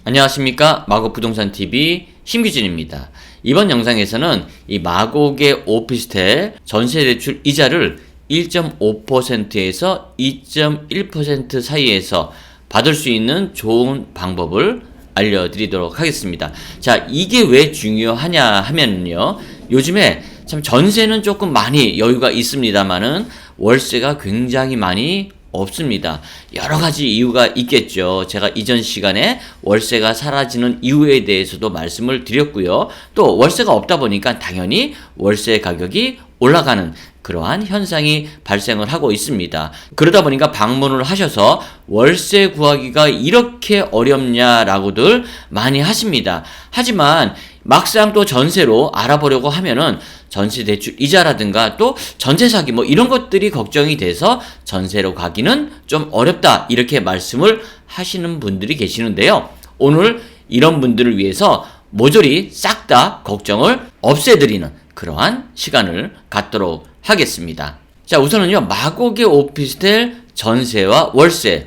안녕하십니까. 마곡부동산TV 심규진입니다. 이번 영상에서는 이 마곡의 오피스텔 전세대출 이자를 1.5%에서 2.1% 사이에서 받을 수 있는 좋은 방법을 알려드리도록 하겠습니다. 자, 이게 왜 중요하냐 하면요, 요즘에 참 전세는 조금 많이 여유가 있습니다만은 월세가 굉장히 많이 없습니다. 여러 가지 이유가 있겠죠. 제가 이전 시간에 월세가 사라지는 이유에 대해서도 말씀을 드렸고요. 또 월세가 없다 보니까 당연히 월세 가격이 올라가는 그러한 현상이 발생을 하고 있습니다. 그러다 보니까 방문을 하셔서 월세 구하기가 이렇게 어렵냐라고들 많이 하십니다. 하지만 막상 또 전세로 알아보려고 하면은 전세 대출 이자라든가 또 전세 사기 이런 것들이 걱정이 돼서 전세로 가기는 좀 어렵다, 이렇게 말씀을 하시는 분들이 계시는데요. 오늘 이런 분들을 위해서 모조리 싹 다 걱정을 없애드리는 그러한 시간을 갖도록 하겠습니다. 자, 우선은요, 마곡의 오피스텔 전세와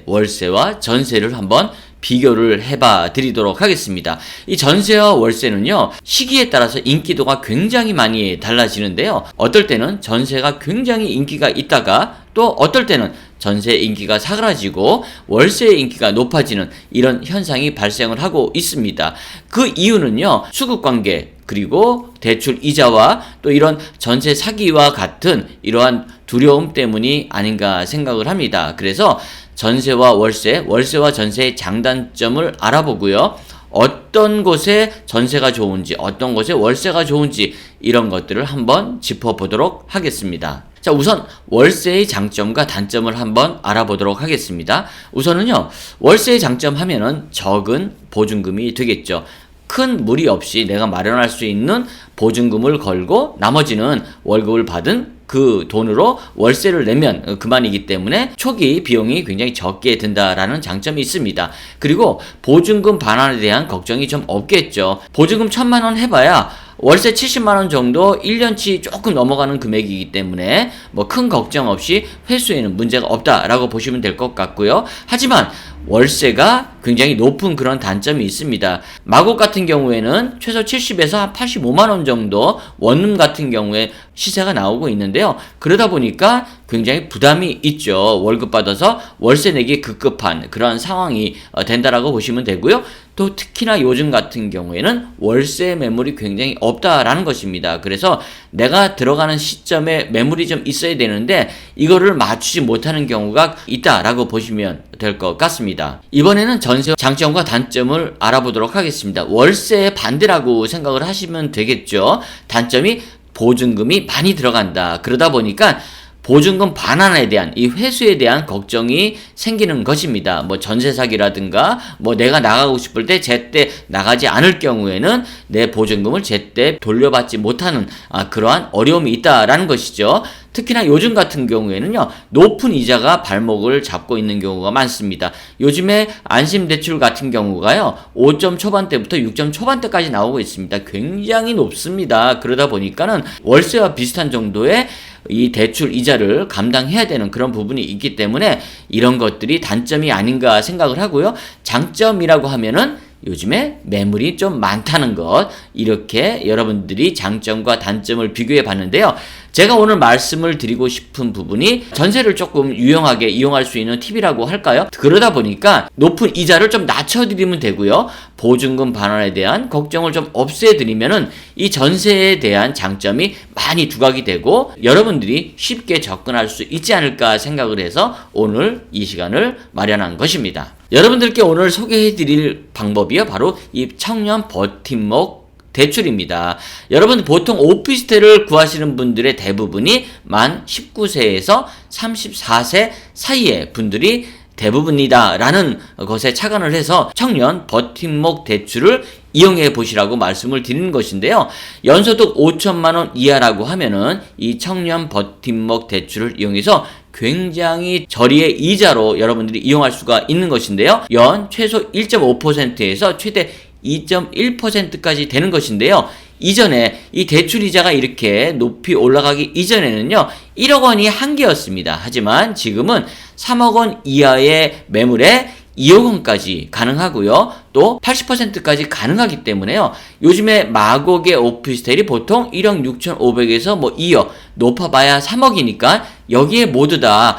월세와 전세를 한번 비교를 해봐 드리도록 하겠습니다. 이 전세와 월세는요, 시기에 따라서 인기도가 굉장히 많이 달라지는데요. 어떨 때는 전세가 굉장히 인기가 있다가 또 어떨 때는 전세 인기가 사라지고 월세의 인기가 높아지는 이런 현상이 발생을 하고 있습니다. 그 이유는요, 수급관계 그리고 대출 이자와 또 이런 전세 사기와 같은 이러한 두려움 때문이 아닌가 생각을 합니다. 그래서 전세와 월세와 전세의 장단점을 알아보고요. 어떤 곳에 전세가 좋은지, 어떤 곳에 월세가 좋은지 이런 것들을 한번 짚어보도록 하겠습니다. 자, 우선 월세의 장점과 단점을 한번 알아보도록 하겠습니다. 우선은요, 월세의 장점 하면은 적은 보증금이 되겠죠. 큰 무리 없이 내가 마련할 수 있는 보증금을 걸고 나머지는 월급을 받은 그 돈으로 월세를 내면 그만이기 때문에 초기 비용이 굉장히 적게 든다라는 장점이 있습니다. 그리고 보증금 반환에 대한 걱정이 좀 없겠죠. 보증금 1,000만 원 해봐야 월세 70만 원 정도 1년치 조금 넘어가는 금액이기 때문에 큰 걱정 없이 회수에는 문제가 없다라고 보시면 될 것 같고요. 하지만 월세가 굉장히 높은 그런 단점이 있습니다. 마곡 같은 경우에는 최소 70에서 한 85만 원 정도, 원룸 같은 경우에 시세가 나오고 있는데요. 그러다 보니까 굉장히 부담이 있죠. 월급 받아서 월세 내기 급급한 그런 상황이 된다라고 보시면 되고요. 또 특히나 요즘 같은 경우에는 월세 매물이 굉장히 없다라는 것입니다. 그래서 내가 들어가는 시점에 매물이 좀 있어야 되는데 이거를 맞추지 못하는 경우가 있다라고 보시면 될 것 같습니다. 이번에는 전세 장점과 단점을 알아보도록 하겠습니다. 월세의 반대라고 생각을 하시면 되겠죠. 단점이 보증금이 많이 들어간다. 그러다 보니까 보증금 반환에 대한 이 회수에 대한 걱정이 생기는 것입니다. 전세 사기라든가 내가 나가고 싶을 때 제때 나가지 않을 경우에는 내 보증금을 제때 돌려받지 못하는 그러한 어려움이 있다라는 것이죠. 특히나 요즘 같은 경우에는요, 높은 이자가 발목을 잡고 있는 경우가 많습니다. 요즘에 안심대출 같은 경우가요, 5점 초반대부터 6점 초반대까지 나오고 있습니다. 굉장히 높습니다. 그러다 보니까는 월세와 비슷한 정도의 이 대출 이자를 감당해야 되는 그런 부분이 있기 때문에 이런 것들이 단점이 아닌가 생각을 하고요. 장점이라고 하면은 요즘에 매물이 좀 많다는 것, 이렇게 여러분들이 장점과 단점을 비교해 봤는데요. 제가 오늘 말씀을 드리고 싶은 부분이 전세를 조금 유용하게 이용할 수 있는 팁이라고 할까요? 그러다 보니까 높은 이자를 좀 낮춰드리면 되고요. 보증금 반환에 대한 걱정을 좀 없애드리면은 이 전세에 대한 장점이 많이 부각이 되고 여러분들이 쉽게 접근할 수 있지 않을까 생각을 해서 오늘 이 시간을 마련한 것입니다. 여러분들께 오늘 소개해드릴 방법이요, 바로 이 청년 버팀목 대출입니다. 여러분, 보통 오피스텔을 구하시는 분들의 대부분이 만 19세에서 34세 사이의 분들이 대부분이다 라는 것에 착안을 해서 청년 버팀목 대출을 이용해 보시라고 말씀을 드리는 것인데요. 연소득 5천만 원 이하라고 하면은 이 청년 버팀목 대출을 이용해서 굉장히 저리의 이자로 여러분들이 이용할 수가 있는 것인데요. 연 최소 1.5%에서 최대 2.1%까지 되는 것인데요. 이전에 이 대출 이자가 이렇게 높이 올라가기 이전에는요, 1억 원이 한계였습니다. 하지만 지금은 3억 원 이하의 매물에 2억 원까지 가능하고요. 또 80%까지 가능하기 때문에요. 요즘에 마곡의 오피스텔이 보통 1억 6,500에서 뭐 2억, 높아봐야 3억이니까 여기에 모두 다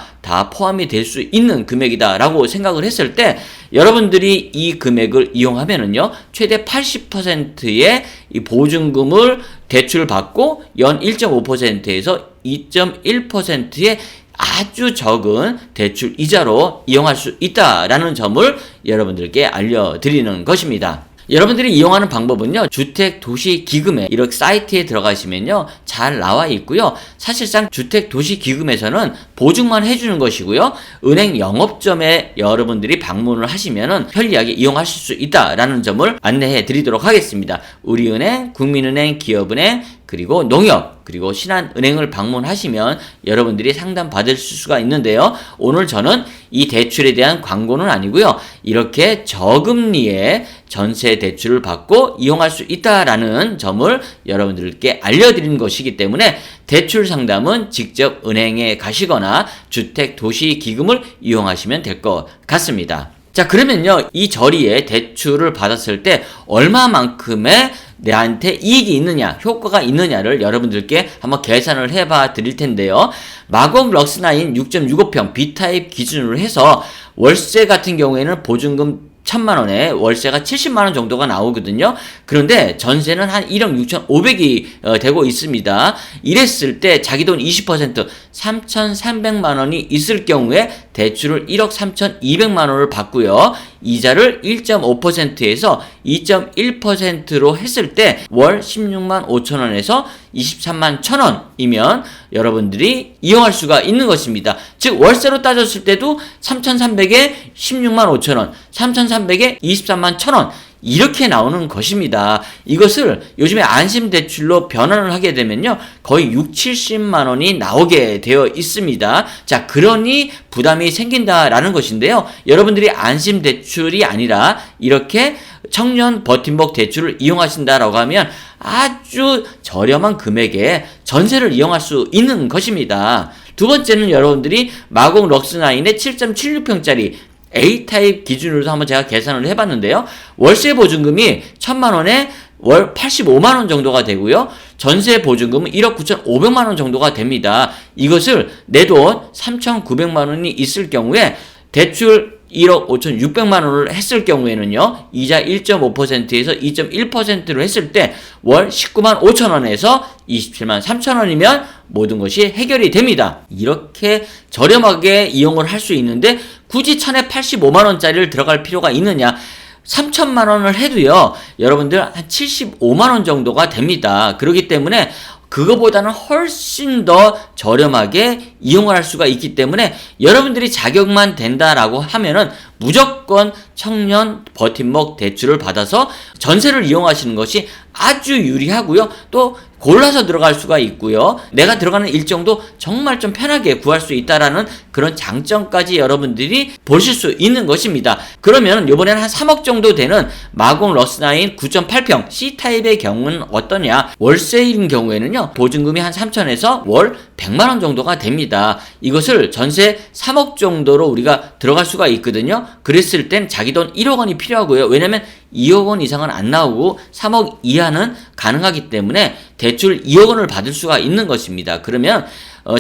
포함이 될 수 있는 금액이다라고 생각을 했을 때 여러분들이 이 금액을 이용하면은요, 최대 80%의 이 보증금을 대출받고 연 1.5%에서 2.1%의 아주 적은 대출 이자로 이용할 수 있다라는 점을 여러분들께 알려드리는 것입니다. 여러분들이 이용하는 방법은요, 주택도시기금에 이렇게 사이트에 들어가시면요 잘 나와 있고요. 사실상 주택도시기금에서는 보증만 해주는 것이고요, 은행 영업점에 여러분들이 방문을 하시면은 편리하게 이용하실 수 있다라는 점을 안내해 드리도록 하겠습니다. 우리은행, 국민은행, 기업은행, 그리고 농협, 그리고 신한은행을 방문하시면 여러분들이 상담 받을 수가 있는데요. 오늘 저는 이 대출에 대한 광고는 아니고요, 이렇게 저금리의 전세 대출을 받고 이용할 수 있다라는 점을 여러분들께 알려드리는 것이기 때문에 대출 상담은 직접 은행에 가시거나 주택도시기금을 이용하시면 될 것 같습니다. 자, 그러면요, 이 저리에 대출을 받았을 때 얼마만큼의 내한테 이익이 있느냐, 효과가 있느냐를 여러분들께 한번 계산을 해봐 드릴 텐데요. 마곡 럭스나인 6.65평 B타입 기준으로 해서 월세 같은 경우에는 보증금 1,000만원에 월세가 70만원 정도가 나오거든요. 그런데 전세는 한 1억 6,500이 되고 있습니다. 이랬을 때 자기 돈 20% 3,300만원이 있을 경우에 대출을 1억 3,200만원을 받고요. 이자를 1.5%에서 2.1%로 했을 때 월 16만 5천원에서 23만 1,000원이면 여러분들이 이용할 수가 있는 것입니다. 즉 월세로 따졌을 때도 3,300에 16만 5천원, 3,300에 23만 1,000원 이렇게 나오는 것입니다. 이것을 요즘에 안심대출로 변환을 하게 되면요, 거의 6, 70만 원이 나오게 되어 있습니다. 자, 그러니 부담이 생긴다라는 것인데요. 여러분들이 안심대출이 아니라 이렇게 청년 버팀목 대출을 이용하신다라고 하면 아주 저렴한 금액에 전세를 이용할 수 있는 것입니다. 두 번째는 여러분들이 마곡 럭스나인의 7.76평짜리 A타입 기준으로 한번 제가 계산을 해봤는데요. 월세 보증금이 1,000만원에 월 85만원 정도가 되고요. 전세 보증금은 1억 9,500만원 정도가 됩니다. 이것을 내 돈 3,900만원이 있을 경우에 대출 1억 5,600만원을 했을 경우에는요, 이자 1.5%에서 2.1%로 했을 때 월 19만 5천원에서 27만 3천원이면 모든 것이 해결이 됩니다. 이렇게 저렴하게 이용을 할 수 있는데 굳이 1,085만원짜리를 들어갈 필요가 있느냐? 3,000만원을 해도요, 여러분들 한 75만원 정도가 됩니다. 그렇기 때문에 그거보다는 훨씬 더 저렴하게 이용을 할 수가 있기 때문에 여러분들이 자격만 된다라고 하면은 무조건 청년 버팀목 대출을 받아서 전세를 이용하시는 것이 아주 유리하고요. 또 골라서 들어갈 수가 있고요. 내가 들어가는 일정도 정말 좀 편하게 구할 수 있다라는 그런 장점까지 여러분들이 보실 수 있는 것입니다. 그러면 이번에는 한 3억 정도 되는 마곡 럭스나인 9.8평 C타입의 경우는 어떠냐? 월세인 경우에는요, 보증금이 한 3천에서 월 100만원 정도가 됩니다. 이것을 전세 3억 정도로 우리가 들어갈 수가 있거든요. 그랬을 땐 자기 돈 1억 원이 필요하고요. 왜냐면 2억 원 이상은 안 나오고 3억 이하는 가능하기 때문에 대출 2억 원을 받을 수가 있는 것입니다. 그러면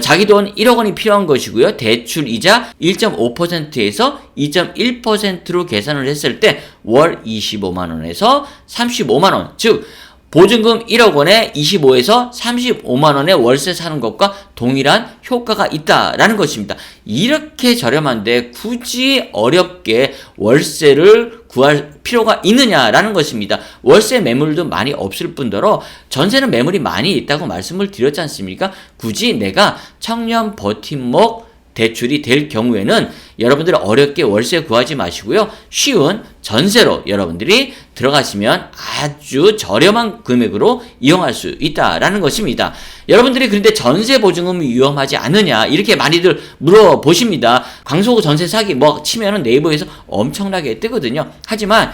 자기 돈 1억 원이 필요한 것이고요. 대출 이자 1.5%에서 2.1%로 계산을 했을 때 월 25만 원에서 35만 원, 즉 보증금 1억 원에 25에서 35만 원에 월세 사는 것과 동일한 효과가 있다라는 것입니다. 이렇게 저렴한데 굳이 어렵게 월세를 구할 필요가 있느냐라는 것입니다. 월세 매물도 많이 없을 뿐더러 전세는 매물이 많이 있다고 말씀을 드렸지 않습니까? 굳이 내가 청년 버팀목 대출이 될 경우에는 여러분들 어렵게 월세 구하지 마시고요. 쉬운 전세로 여러분들이 들어가시면 아주 저렴한 금액으로 이용할 수 있다라는 것입니다. 여러분들이 그런데 전세 보증금이 위험하지 않느냐 이렇게 많이들 물어보십니다. 강서구 전세 사기 뭐 치면은 네이버에서 엄청나게 뜨거든요. 하지만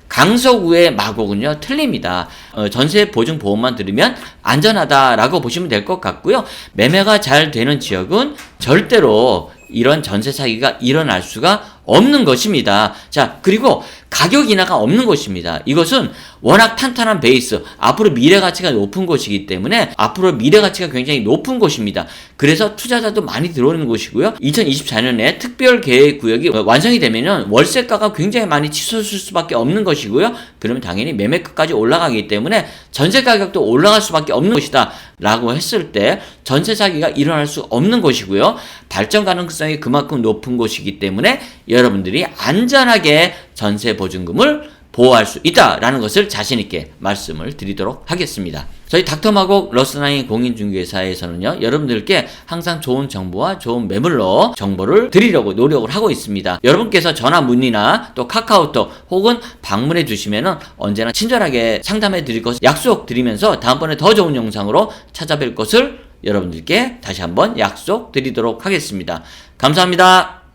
강서구의 마곡은요 틀립니다. 전세 보증 보험만 들으면 안전하다라고 보시면 될 것 같고요. 매매가 잘 되는 지역은 절대로 이런 전세 사기가 일어날 수가 없는 것입니다. 자, 그리고 가격 인하가 없는 곳입니다. 이것은 워낙 탄탄한 베이스, 앞으로 미래 가치가 높은 곳이기 때문에 앞으로 미래 가치가 굉장히 높은 곳입니다. 그래서 투자자도 많이 들어오는 곳이고요. 2024년에 특별 계획 구역이 완성이 되면은 월세가가 굉장히 많이 치솟을 수밖에 없는 것이고요. 그러면 당연히 매매가까지 올라가기 때문에 전세 가격도 올라갈 수밖에 없는 곳이다 라고 했을 때 전세 사기가 일어날 수 없는 곳이고요. 발전 가능성이 그만큼 높은 곳이기 때문에 여러분들이 안전하게 전세 보증금을 보호할 수 있다라는 것을 자신있게 말씀을 드리도록 하겠습니다. 저희 닥터마곡 러스나인 공인중개사에서는요, 여러분들께 항상 좋은 정보와 좋은 매물로 정보를 드리려고 노력을 하고 있습니다. 여러분께서 전화 문의나 또 카카오톡 혹은 방문해 주시면은 언제나 친절하게 상담해 드릴 것을 약속드리면서 다음번에 더 좋은 영상으로 찾아뵐 것을 여러분들께 다시 한번 약속드리도록 하겠습니다. 감사합니다.